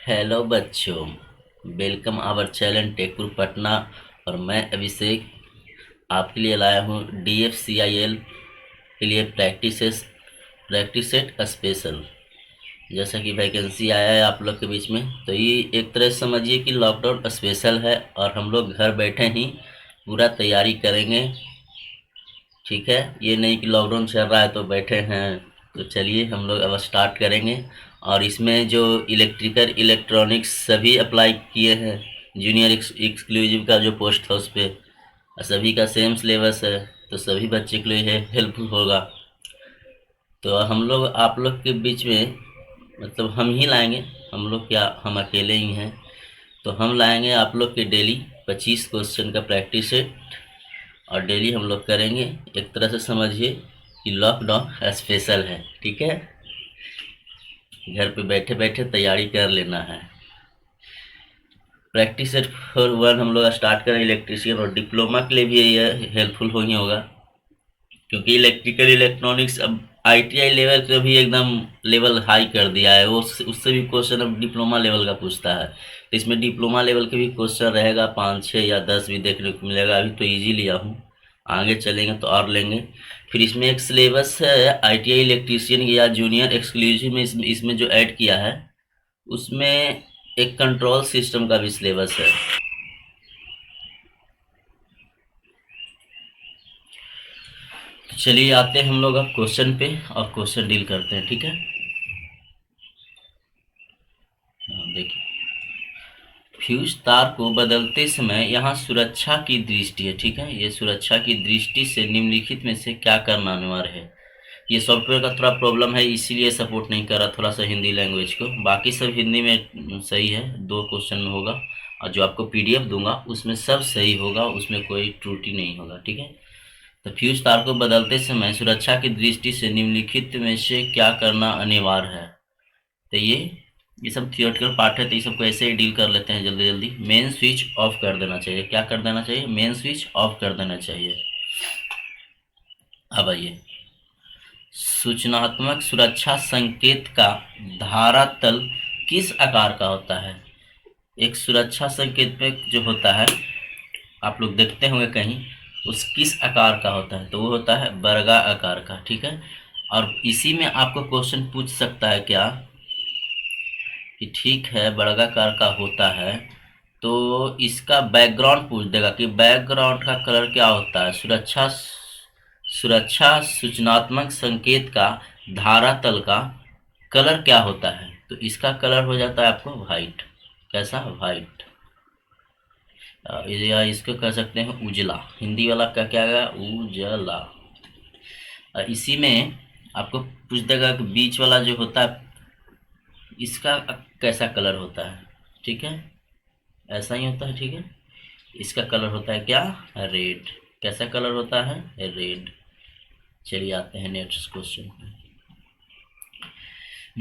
Hello बच्चों, welcome our channel टेकपुर Patna. और मैं अभिषेक आपके लिए लाया हूँ DFCIL के लिए प्रैक्टिस सेट स्पेशल। जैसा कि वैकेंसी आया है आप लोग के बीच में, तो ये एक तरह से समझिए कि लॉकडाउन स्पेशल है और हम लोग घर बैठे ही पूरा तैयारी करेंगे। ठीक है, ये नहीं कि लॉकडाउन चल रहा है तो बैठे हैं। तो चलिए हम लोग अब स्टार्ट करेंगे। और इसमें जो इलेक्ट्रॉनिक्स सभी अप्लाई किए हैं। जूनियर एक्सक्लूसिव का जो पोस्ट था उस पर सभी का सेम सिलेबस है, तो सभी बच्चे के लिए हेल्पफुल होगा। तो हम लोग आप लोग के बीच में मतलब हम ही लाएंगे। हम लोग क्या, हम अकेले ही हैं। तो हम लाएंगे आप लोग के डेली 25 क्वेश्चन का प्रैक्टिस सेट। और डेली हम लोग करेंगे। एक तरह से समझिए कि लॉकडाउन स्पेशल है। ठीक है, घर पे बैठे बैठे तैयारी कर लेना है। प्रैक्टिस सेट फॉर वन हम लोग स्टार्ट करें इलेक्ट्रीशियन, और डिप्लोमा के लिए भी ये हेल्पफुल हो ही होगा, क्योंकि इलेक्ट्रिकल इलेक्ट्रॉनिक्स अब ITI लेवल से भी एकदम लेवल हाई कर दिया है। वो उससे भी क्वेश्चन अब डिप्लोमा लेवल का पूछता है। तो इसमें डिप्लोमा लेवल के भी क्वेश्चन रहेगा, 5 6 या 10 भी देखने को मिलेगा। अभी तो इजी लिया हूँ, आगे चलेंगे तो और लेंगे। फिर इसमें एक सिलेबस है ITI इलेक्ट्रीशियन या जूनियर एक्सक्लूसिव में, इसमें जो ऐड किया है उसमें एक कंट्रोल सिस्टम का भी सिलेबस है। तो चलिए आते हैं हम लोग अब क्वेश्चन पे और क्वेश्चन डील करते हैं। ठीक है, देखिए, फ्यूज तार को बदलते समय यहाँ सुरक्षा की दृष्टि है। ठीक है, ये सुरक्षा की दृष्टि से निम्नलिखित में से क्या करना अनिवार्य है। ये सॉफ्टवेयर का थोड़ा प्रॉब्लम है, इसीलिए सपोर्ट नहीं कर रहा थोड़ा सा हिंदी लैंग्वेज को। बाकी सब हिंदी में सही है, 2 क्वेश्चन में होगा। और जो आपको PDF दूंगा उसमें सब सही होगा, उसमें कोई त्रुटि नहीं होगा। ठीक है, तो फ्यूज तार को बदलते समय सुरक्षा की दृष्टि से निम्नलिखित में से क्या करना अनिवार्य है। तो ये सब थियोरेटिकल पार्ट है, तो ये सबको ऐसे ही डील कर लेते हैं जल्दी जल्दी। मेन स्विच ऑफ कर देना चाहिए। क्या कर देना चाहिए? मेन स्विच ऑफ कर देना चाहिए। अब आइए, सूचनात्मक सुरक्षा संकेत का धारातल किस आकार का होता है। एक सुरक्षा संकेत पे जो होता है, आप लोग देखते होंगे कहीं, उस किस आकार का होता है, तो वो होता है बर्गा आकार का। ठीक है, और इसी में आपको क्वेश्चन पूछ सकता है क्या कि ठीक है वर्गाकार का होता है, तो इसका बैकग्राउंड पूछ देगा कि बैकग्राउंड का कलर क्या होता है। सुरक्षा सूचनात्मक संकेत का धारातल का कलर क्या होता है, तो इसका कलर हो जाता है आपको वाइट। कैसा? वाइट। या इसको कह सकते हैं उजला। हिंदी वाला का क्या है? उजला। इसी में आपको पूछ देगा कि बीच वाला जो होता है इसका कैसा कलर होता है। ठीक है, ऐसा ही होता है। ठीक है, इसका कलर होता है क्या? रेड। कैसा कलर होता है? रेड। चलिए आते हैं नेक्स्ट क्वेश्चन पे।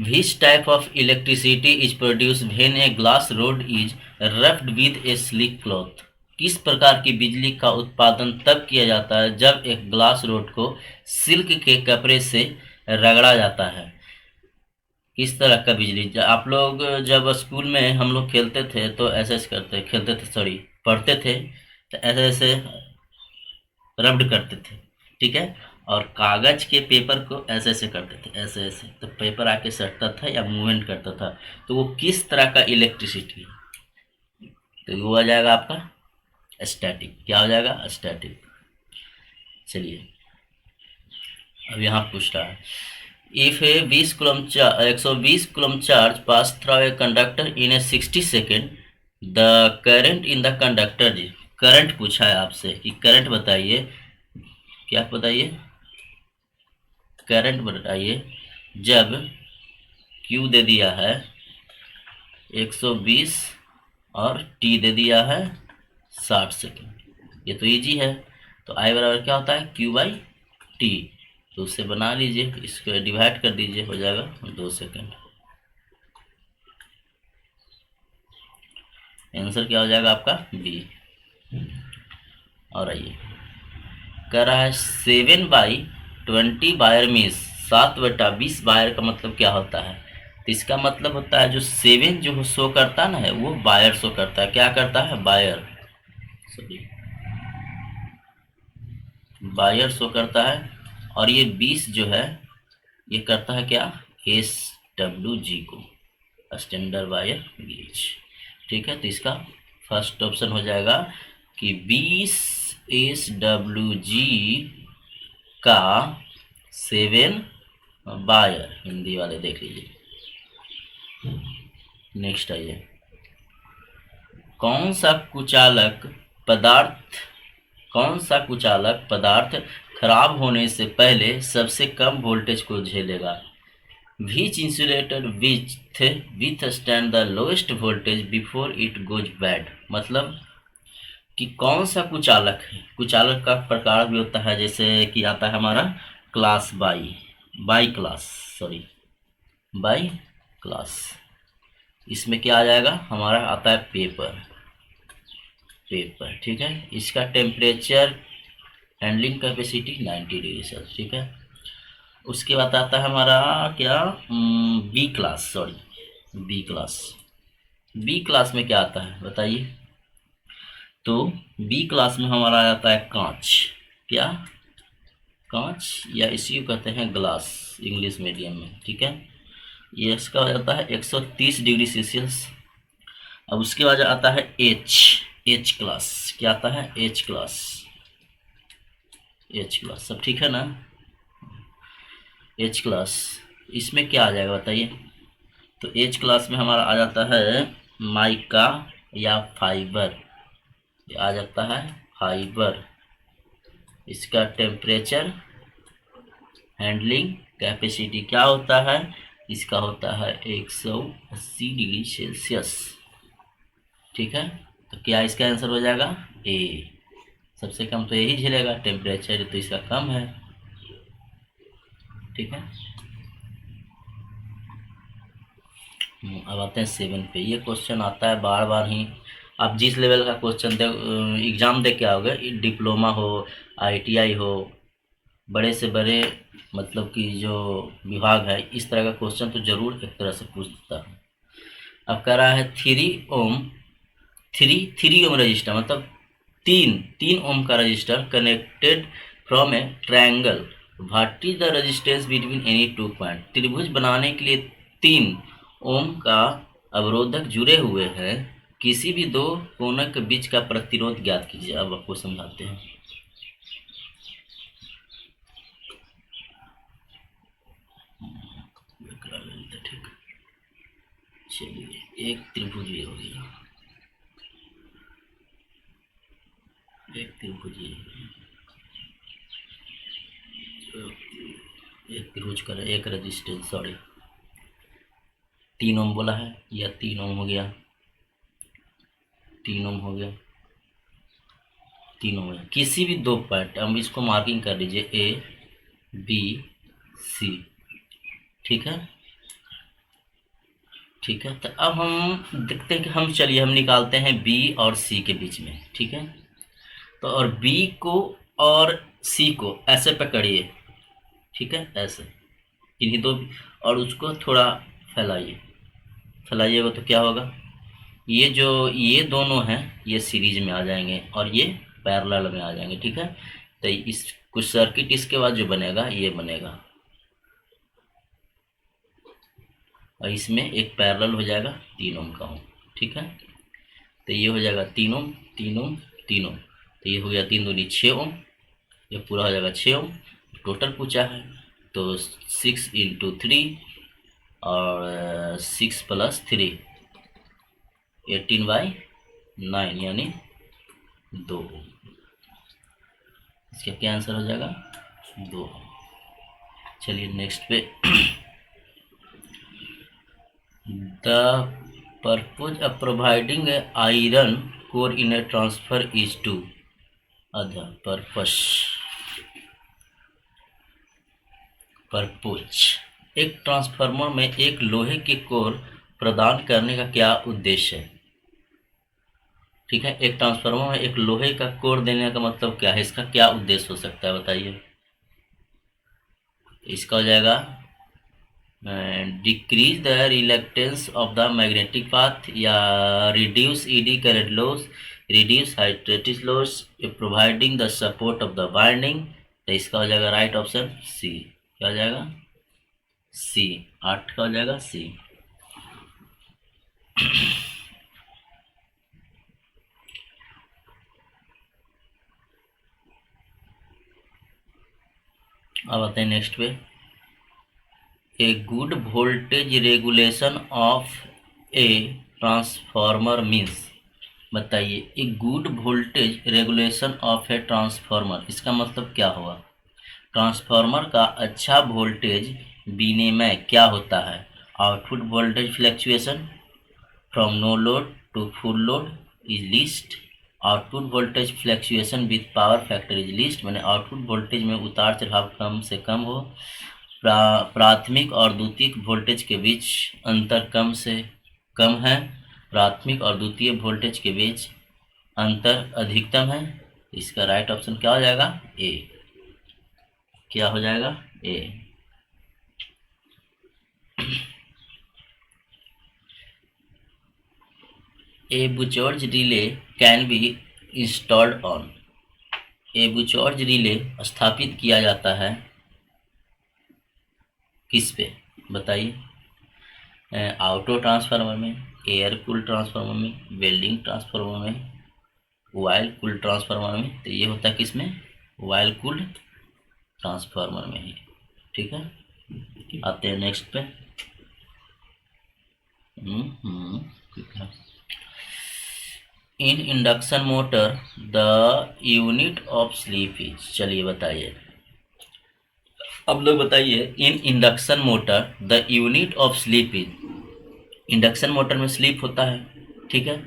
Which type of electricity is produced when a glass rod is rubbed with a slick cloth? किस प्रकार की बिजली का उत्पादन तब किया जाता है जब एक ग्लास रोड को सिल्क के कपड़े से रगड़ा जाता है। किस तरह का बिजली? आप लोग जब स्कूल में हम लोग खेलते थे तो ऐसे ऐसे करते खेलते थे, सॉरी, पढ़ते थे तो ऐसे ऐसे रब्ड करते थे। ठीक है, और कागज के पेपर को ऐसे ऐसे करते थे, ऐसे ऐसे, तो पेपर आके सटता था या मूवमेंट करता था। तो वो किस तरह का इलेक्ट्रिसिटी? तो वो आ जाएगा आपका स्टैटिक। क्या हो जाएगा? स्टैटिक। चलिए अब यहाँ पूछ रहा है, if a 120 coulomb charge pass through a conductor in a 60 second, the current in the conductor. जी, करंट पूछा है आपसे कि करंट बताइए। क्या बताइए? करंट बताइए जब Q दे दिया है 120 और T दे दिया है 60 सेकेंड। ये तो इजी है। तो I बराबर क्या होता है? Q/T। तो उससे बना लीजिए, इसको डिवाइड कर दीजिए, हो जाएगा 2 सेकेंड। आंसर क्या हो जाएगा आपका? B। और आइए, कह रहा है 7/20 वायर में 7/20 वायर का मतलब क्या होता है। तो इसका मतलब होता है जो 7 जो शो करता ना है वो बायर शो करता है। क्या करता है? बायर, सॉरी, बायर शो करता है। और ये 20 जो है ये करता है क्या? एस डब्ल्यू जी को, स्टैंडर्ड वायर गेज। ठीक है, तो इसका फर्स्ट ऑप्शन हो जाएगा कि 20 एस डब्ल्यू जी का 7 वायर। हिंदी वाले देख लीजिए। नेक्स्ट आइए, कौन सा कुचालक पदार्थ कौन सा कुचालक पदार्थ खराब होने से पहले सबसे कम वोल्टेज को झेलेगा? Which insulator with stand the lowest voltage before it goes bad? मतलब कि कौन सा कुचालक है। कुचालक का प्रकार भी होता है, जैसे कि आता है हमारा class by class, sorry, by class. इसमें क्या आ जाएगा? हमारा आता है पेपर। ठीक है, इसका temperature handling capacity 90 degree Celsius. ठीक है, उसके बाद आता है हमारा क्या, B class, sorry, B class में क्या आता है बताइए? तो बी क्लास में हमारा आ जाता है कांच। क्या? कांच, या इसी को कहते हैं ग्लास इंग्लिश मीडियम में। ठीक है, ये इसका हो जाता है 130 डिग्री सेल्सियस। अब उसके बाद आता है एच क्लास। क्या आता है? H class. सब ठीक है ना? एच क्लास, इसमें क्या आ जाएगा बताइए? तो एच क्लास में हमारा आ जाता है माइका या फाइबर। ये आ जाता है फाइबर। इसका टेम्परेचर हैंडलिंग कैपेसिटी क्या होता है? इसका होता है 180 डिग्री सेल्सियस। ठीक है, तो क्या इसका आंसर हो जाएगा? ए। सबसे कम तो यही झेलेगा, टेम्परेचर तो इसका कम है। ठीक है, अब आते हैं 7 पे। ये क्वेश्चन आता है बार बार ही। आप जिस लेवल का क्वेश्चन दे एग्ज़ाम दे के आओगे, डिप्लोमा हो, आईटीआई हो, बड़े से बड़े मतलब कि जो विभाग है, इस तरह का क्वेश्चन तो जरूर एक तरह से पूछता है। अब कह रहा है 3 ओम रजिस्टर, मतलब तीन ओम का register connected from A triangle, what is the resistance between any 2 point. त्रिभुज बनाने के लिए 3 ओम का अवरोधक जुड़े हुए हैं, किसी भी दो कोनों के बीच का प्रतिरोध ज्ञात कीजिए। अब आपको समझाते हैं। ठीक, चलिए, एक त्रिभुज ये हो गया, एक त्रिभुज ये, एक त्रिभुज का एक रेजिस्टेंस, सॉरी, 3 ओम बोला है, या 3 ओम हो गया, 3 ओम हो गया, 3 ओम हो गया। किसी भी दो पॉइंट, हम इसको मार्किंग कर लीजिए, ए बी सी। ठीक है, ठीक है, तो अब हम देखते हैं कि हम निकालते हैं बी और सी के बीच में। ठीक है, तो और बी को और सी को ऐसे पकड़िए। ठीक है, ऐसे इन्हीं दो, और उसको थोड़ा फैलाइएगा तो क्या होगा? ये दोनों हैं, ये सीरीज में आ जाएंगे और ये पैरेलल में आ जाएंगे। ठीक है, तो इस कुछ सर्किट इसके बाद जो बनेगा ये बनेगा, और इसमें एक पैरेलल हो जाएगा 3 ओम का। ठीक है, तो ये हो जाएगा 3 ओम, 3 ओम, 3 ओम, तो ये हो गया 3 दूनी 6 ओम, ये पूरा हो जाएगा 6 ओम। टोटल पूछा है तो 6 इंटू 3 और 6 प्लस 3, 18/9 यानी 2। इसका क्या आंसर हो जाएगा? 2। चलिए नेक्स्ट पे। The purpose of providing iron core in a transfer is to, purpose, एक ट्रांसफार्मर में एक लोहे के कोर प्रदान करने का क्या उद्देश्य है? ठीक है, एक ट्रांसफार्मर में एक लोहे का कोर देने का मतलब क्या है? इसका क्या उद्देश्य हो सकता है बताइए? इसका हो जाएगा decrease the reluctance of the magnetic path या reduce eddy current loss, reduce hysteresis loss, providing the support of the winding. तो इसका हो जाएगा राइट ऑप्शन सी। क्या हो जाएगा? सी। 8 का हो जाएगा सी। अब आते हैं नेक्स्ट पे। A good voltage regulation of a transformer means. बताइए, a good voltage regulation of a transformer, इसका मतलब क्या हुआ? ट्रांसफार्मर का अच्छा वोल्टेज विनिमय क्या होता है? Output voltage fluctuation from no load to full load is least. Output voltage fluctuation with power factor is least, मैंने आउटपुट वोल्टेज में उतार चढ़ाव कम से कम हो। प्राथमिक और द्वितीयक वोल्टेज के बीच अंतर कम से कम है। प्राथमिक और द्वितीय वोल्टेज के बीच अंतर अधिकतम है। इसका राइट ऑप्शन क्या हो जाएगा? ए। क्या हो जाएगा? A. A Buchholz relay can be installed on. A Buchholz relay स्थापित किया जाता है किस पे? बताइए। ऑटो ट्रांसफार्मर में, एयर कूल ट्रांसफार्मर में, वेल्डिंग ट्रांसफार्मर में, वायल कूल ट्रांसफार्मर में। तो ये होता है किस में? वायल कूल ट्रांसफार्मर में ही। ठीक है, आते हैं नेक्स्ट पे। ठीक है। इन induction motor the unit of slip is. चलिए बताइए, अब लोग बताइए, इन induction motor the unit of slip is. Induction motor में स्लीप होता है, ठीक है,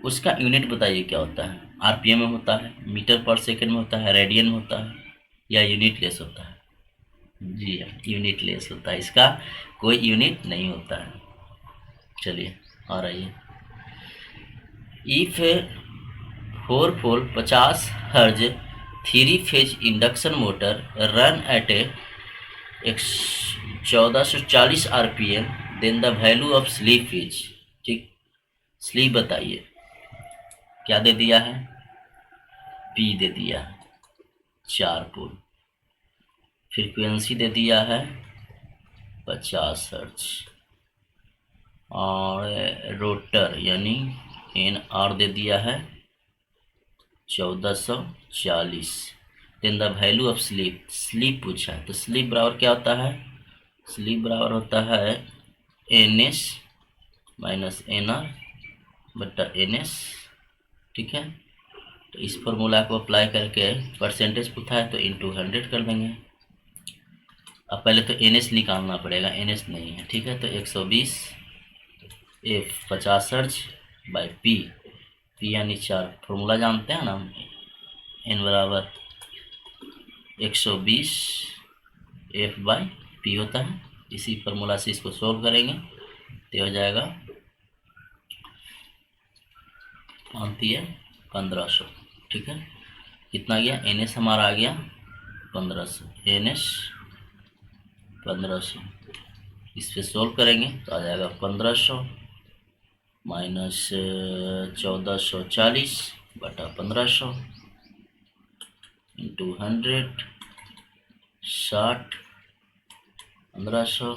उसका यूनिट बताइए क्या होता है? आरपीएम में होता है, मीटर पर सेकंड में होता है, रेडियन में होता है, या यूनिट लेस होता है? जी हाँ, यूनिट लेस होता है, इसका कोई यूनिट नहीं होता है। चलिए आ रही है। If 4 pole 50 hertz 3 phase induction motor run at a 1440 RPM then the value of slip is. ठीक, स्लीप बताइए क्या दे दिया है? पी दे दिया है 4 पोल, फ्रीक्वेंसी दे दिया है 50 हर्ट्ज, और रोटर यानी एन आर दे दिया है 1440। Then the value of slip, slip पूछा है, तो स्लीप बराबर क्या होता है? स्लीप बराबर होता है N S minus N R बट्टा एन एस। ठीक है, तो इस फॉर्मूला को अप्लाई करके परसेंटेज पूछा है तो इंटू 100 कर देंगे। अब पहले तो एन एस निकालना पड़ेगा, एन एस नहीं है। ठीक है, तो 120 F 50 hertz by P, P यानी 4, फॉर्मूला जानते हैं ना, एन बराबर 120 एफ बाई पी होता है। इसी फॉर्मूला से इसको सोल्व करेंगे तो हो जाएगा आती है 1500। ठीक है, कितना गया? एन एस हमारा आ गया 1500, एन एस 1500। इस पे सोल्व करेंगे तो आ जाएगा 1500 माइनस 1440 बटा 1500 इंटू 100, 60 1500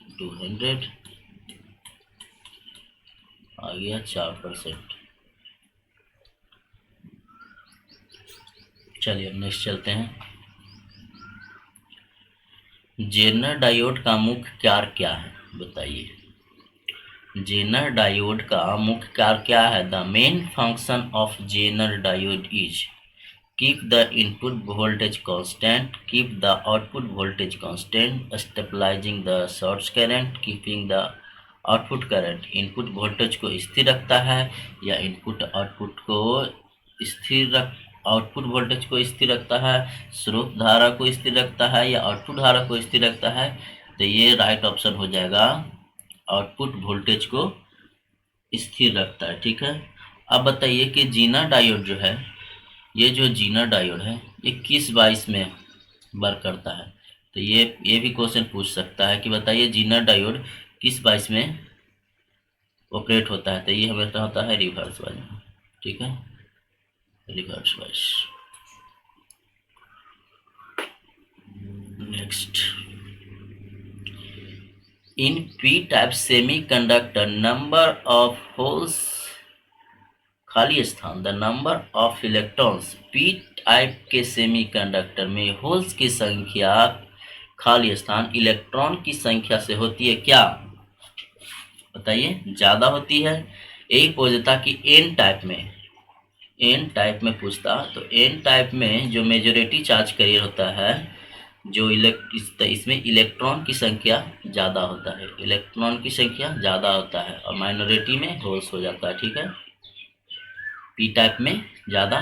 इंटू 100 आ गया 4%। चलिए अब नेक्स्ट चलते हैं। जेनर डायोड का मुख्य कार्य क्या है? बताइए। जेनर डायोड का मुख्य कार्य क्या है? The main function of Zener diode is keep the input voltage constant, keep the output voltage constant, stabilizing the source current, keeping the output current। Input voltage को स्थिर रखता है या इनपुट आउटपुट को स्थिर रख आउटपुट वोल्टेज को स्थिर रखता है, स्रोत धारा को स्थिर रखता है या आउटपुट धारा को स्थिर रखता है? तो ये राइट ऑप्शन हो जाएगा, आउटपुट वोल्टेज को स्थिर रखता है। ठीक है, अब बताइए कि जीना डायोड जो है, ये जो जीना डायोड है ये किस बाइस में वर्क करता है? तो ये भी क्वेश्चन पूछ सकता है कि बताइए जीनर डायोड किस बाइस में ऑपरेट होता है। तो ये हमेशा होता है रिवर्स वाइज में, ठीक है, reverse wise. Next, in P type semiconductor number of holes, खाली स्थान, the number of electrons, P type के सेमीकंडक्टर में होल्स की संख्या, खाली स्थान, इलेक्ट्रॉन की संख्या से होती है क्या, बताइए, ज्यादा होती है। यही पूछता कि एन टाइप में, एन टाइप में पूछता, तो एन टाइप में जो मेजोरिटी चार्ज कैरियर होता है, जो इसमें इलेक्ट्रॉन की संख्या ज़्यादा होता है, इलेक्ट्रॉन की संख्या ज़्यादा होता है, और माइनॉरिटी में होल्स हो जाता है, ठीक है। पी टाइप में ज़्यादा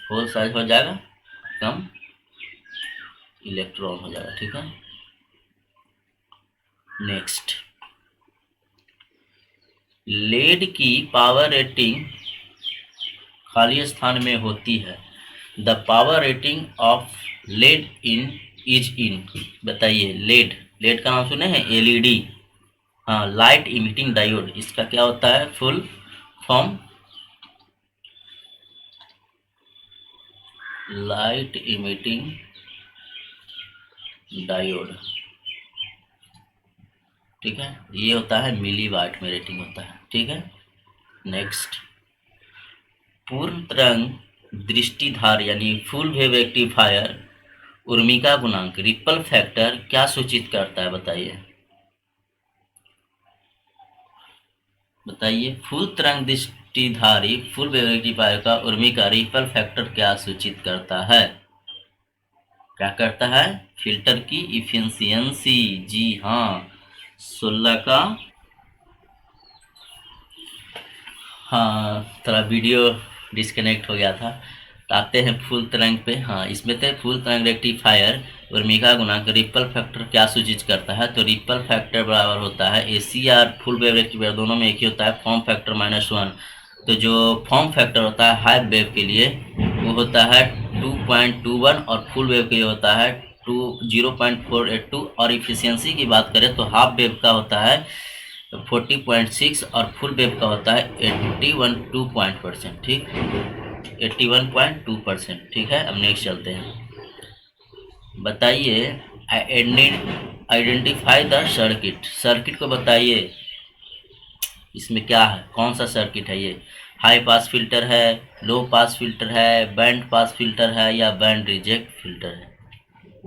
होल साइज हो जाएगा, कम इलेक्ट्रॉन हो जाएगा, ठीक है। नेक्स्ट, लेड की पावर रेटिंग खाली स्थान में होती है। The power rating of LED in is in, बताइए, लेड, लेड का नाम सुने हैं, एलईडी, हाँ, लाइट इमिटिंग डायोड, इसका क्या होता है full form, light emitting diode, ठीक है। ये होता है मिली वाट में रेटिंग होता है, ठीक है। नेक्स्ट, पूर्ण तरंग दृष्टिधार यानी फुल वेव रेक्टिफायर उर्मिका गुणांक रिपल फैक्टर क्या सूचित करता है, बताइए, बताइए, फुल तरंग दृष्टिधारी फुल वेव रेक्टिफायर का उर्मिका रिपल फैक्टर क्या सूचित करता है, क्या करता है, फिल्टर की इफिशियंसी, जी हाँ, 16 का, हाँ, थोड़ा वीडियो डिस्कनेक्ट हो गया था। तो आते हैं फुल तरंग पे, हाँ, इसमें थे फुल तरंग रेक्टिफायर और मेगा गुणांक रिपल फैक्टर क्या सूचित करता है। तो रिपल फैक्टर बराबर होता है AC or full wave rectifier दोनों में एक ही होता है, फॉर्म फैक्टर -1। तो जो फॉर्म फैक्टर होता है हाफ वेव के लिए वो होता है 2.21 और फुल वेव के लिए होता है 0.482, और इफिशियंसी की बात करें तो हाफ वेव का होता है 40.6 और फुल वेव का होता है 81.2%, ठीक, 81.2%, ठीक है। अब नेक्स्ट चलते हैं, बताइए, आइडेंटिफाई द सर्किट, सर्किट को बताइए, इसमें क्या है, कौन सा सर्किट है ये, हाई पास फिल्टर है, लो पास फिल्टर है, बैंड पास फिल्टर है, या बैंड रिजेक्ट फिल्टर है,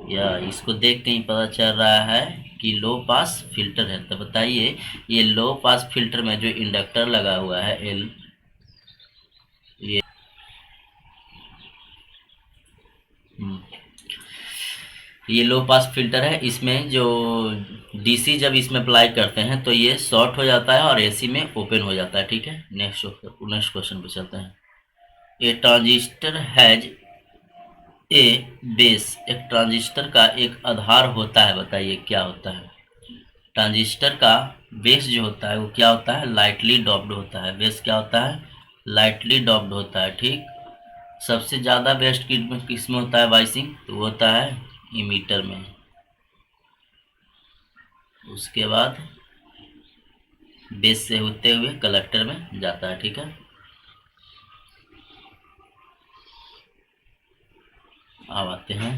या इसको देख के ही पता चल रहा है कि लो पास फिल्टर है। तो बताइए, ये लो पास फिल्टर में जो इंडक्टर लगा हुआ है एल, हम्म, ये लो पास फिल्टर है, इसमें जो डीसी जब इसमें अप्लाई करते हैं तो ये शॉर्ट हो जाता है और एसी में ओपन हो जाता है, ठीक है। नेक्स्ट क्वेश्चन पे चलते हैं, ए ट्रांजिस्टर हैज ए बेस, एक ट्रांजिस्टर का एक आधार होता है, बताइए क्या होता है, ट्रांजिस्टर का बेस जो होता है वो क्या होता है, लाइटली डॉप्ड होता है, बेस क्या होता है, लाइटली डॉप्ड होता है, ठीक। सबसे ज़्यादा बेस्ट किस में होता है वाइसिंग, तो वो होता है इमीटर में, उसके बाद बेस से होते हुए कलेक्टर में जाता है, ठीक है। अब आते हैं,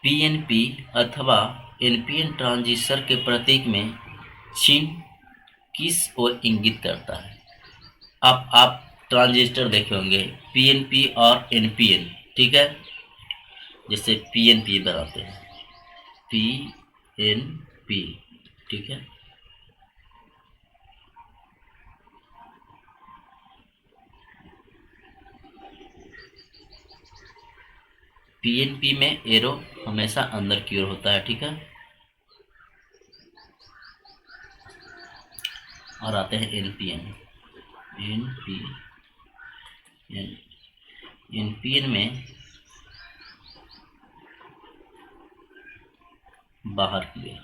पीएनपी अथवा एनपीएन ट्रांजिस्टर के प्रतीक में चिन्ह किस ओर इंगित करता है। आप ट्रांजिस्टर देखे होंगे पीएनपी और एनपीएन, ठीक है, जैसे पीएनपी बनाते हैं, पीएनपी, ठीक है। पीएनपी में एरो हमेशा अंदर की ओर होता है, ठीक है। और आते हैं एनपीएन, एनपीएन, एनपीएन में बाहर की ओर,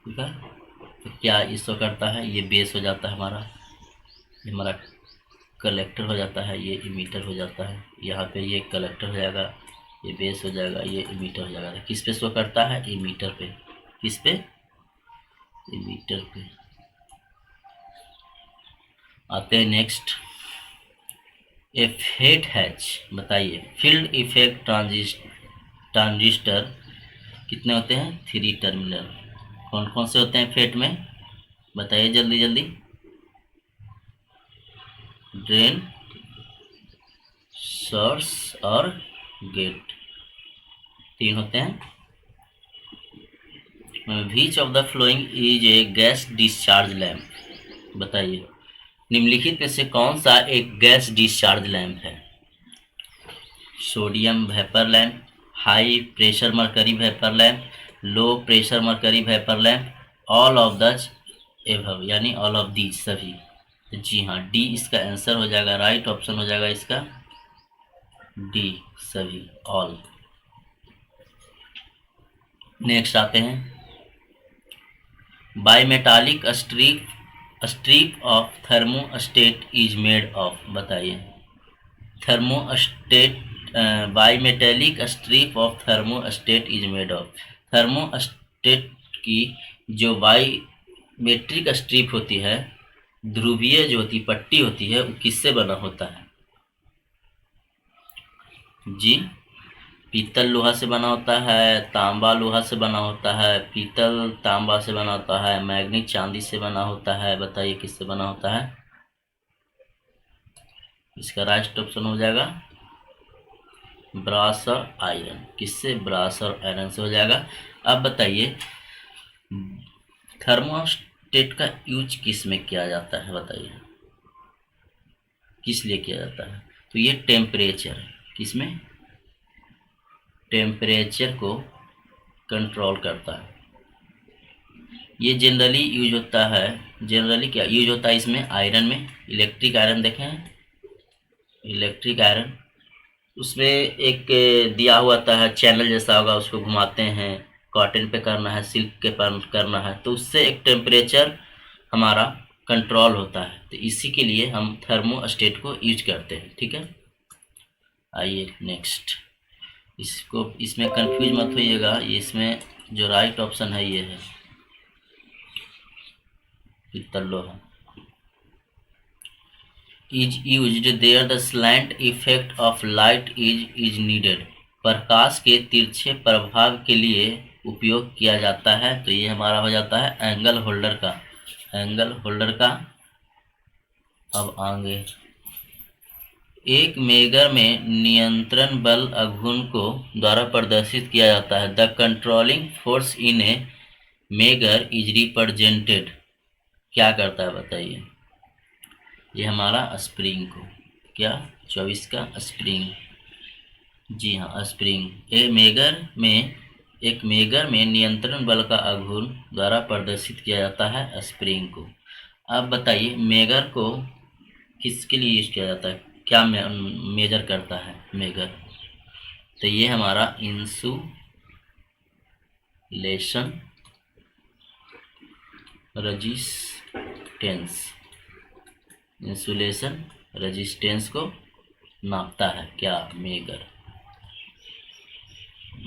ठीक है। तो क्या इसको करता है, ये बेस हो जाता है हमारा, ये हमारा कलेक्टर हो जाता है, ये इमीटर हो जाता है। यहाँ पे ये कलेक्टर हो जाएगा, ये बेस हो जाएगा, ये इमीटर हो जाएगा। किस पे शो करता है? इमीटर पे। किस पे? इमीटर पे। आते हैं नेक्स्ट। ए फेट हैच, बताइए। फील्ड इफेक्ट ट्रांजिस्टर कितने होते हैं? 3 टर्मिनल। कौन कौन से होते हैं फेट में? बताइए जल्दी जल्दी। ड्रेन, सोर्स और गेट, 3 होते हैं। Which of the following is a gas discharge lamp, बताइए निम्नलिखित में से कौन सा एक गैस डिस्चार्ज लैम्प है? Sodium vapour lamp, high pressure mercury vapour lamp, low pressure mercury vapour lamp, all of the above, यानी ऑल ऑफ दीज, सभी। जी हाँ, डी इसका आंसर हो जाएगा, राइट ऑप्शन हो जाएगा इसका डी, सभी, ऑल। नेक्स्ट आते हैं। Bimetallic strip of thermostat is made of, बताइए। Thermostat, bimetallic strip of thermostat is made of. Thermostat की जो बाईमेट्रिक स्ट्रिप होती है, ध्रुवीय जो होती पट्टी होती है, वो किससे बना होता है? जी, पीतल लोहा से बना होता है, तांबा लोहा से बना होता है, पीतल तांबा से बना होता है, मैग्नीज चांदी से बना होता है। बताइए किससे बना होता है? इसका राइट ऑप्शन हो जाएगा ब्रास और आयरन। किससे? ब्रास और आयरन से हो जाएगा। अब बताइए थर्मोस्टेट का यूज किस में किया जाता है? बताइए किस लिए किया जाता है? तो ये टेम्परेचर, किसमें? टेम्परेचर को कंट्रोल करता है। ये जनरली यूज होता है, जनरली क्या यूज होता है इसमें? आयरन में। इलेक्ट्रिक आयरन देखें, इलेक्ट्रिक आयरन, उसमें एक दिया हुआ था है, चैनल जैसा होगा, उसको घुमाते हैं, कॉटन पे करना है, सिल्क के पर करना है, तो उससे एक टेम्परेचर हमारा कंट्रोल होता है। तो इसी के लिए हम थर्मोस्टेट को यूज करते हैं, ठीक है। आइए नेक्स्ट। इसको, इसमें कंफ्यूज मत होइएगा, ये इसमें जो राइट ऑप्शन है ये है पीतल लोहा। Is used there the slant effect of light is needed, प्रकाश के तिरछे प्रभाव के लिए उपयोग किया जाता है। तो ये हमारा हो जाता है एंगल होल्डर का, एंगल होल्डर का। अब आगे, एक मेगर में नियंत्रण बल आघूर्ण को द्वारा प्रदर्शित किया जाता है। The controlling force in A megger is represented, क्या करता है? बताइए। ये हमारा स्प्रिंग को, क्या? 24 का स्प्रिंग। जी हाँ, स्प्रिंग। एक मेगर में नियंत्रण बल का आघूर्ण द्वारा प्रदर्शित किया जाता है स्प्रिंग को। अब बताइए मेगर को किसके लिए यूज किया जाता है? क्या मेजर करता है मेगर? तो ये हमारा इंसुलेशन रेजिस्टेंस, इंसुलेशन रेजिस्टेंस को नापता है, क्या? मेगर,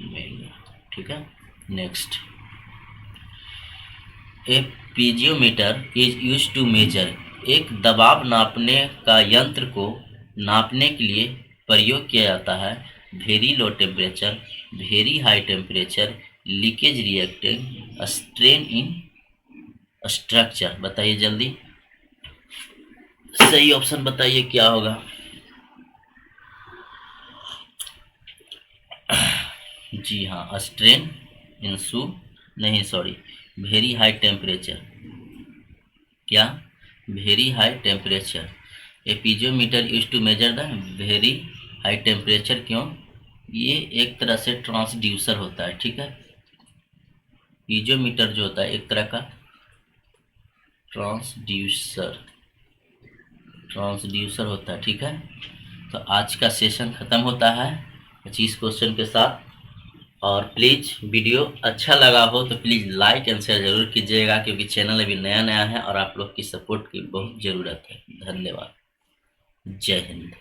मेगर, ठीक है। Next, a piezometer is use to measure, एक दबाव नापने का यंत्र को नापने के लिए प्रयोग किया जाता है। Very low temperature, very high temperature, leakage reactant, strain in structure. बताइए जल्दी, सही ऑप्शन बताइए क्या होगा? जी हाँ, स्ट्रेन इंसू, नहीं सॉरी, वेरी हाई टेम्परेचर, क्या? Very high temperature. A piezometer use to measure the very high temperature. क्यों? ये एक तरह से ट्रांसड्यूसर होता है, ठीक है। पीजियोमीटर जो होता है एक तरह का ट्रांसड्यूसर, ट्रांसड्यूसर होता है, ठीक है। तो आज का सेशन खत्म होता है 25 क्वेश्चन के साथ। और प्लीज़ वीडियो अच्छा लगा हो तो प्लीज़ लाइक एंड शेयर ज़रूर कीजिएगा, क्योंकि चैनल अभी नया-नया है और आप लोग की सपोर्ट की बहुत ज़रूरत है। धन्यवाद। जय हिंद।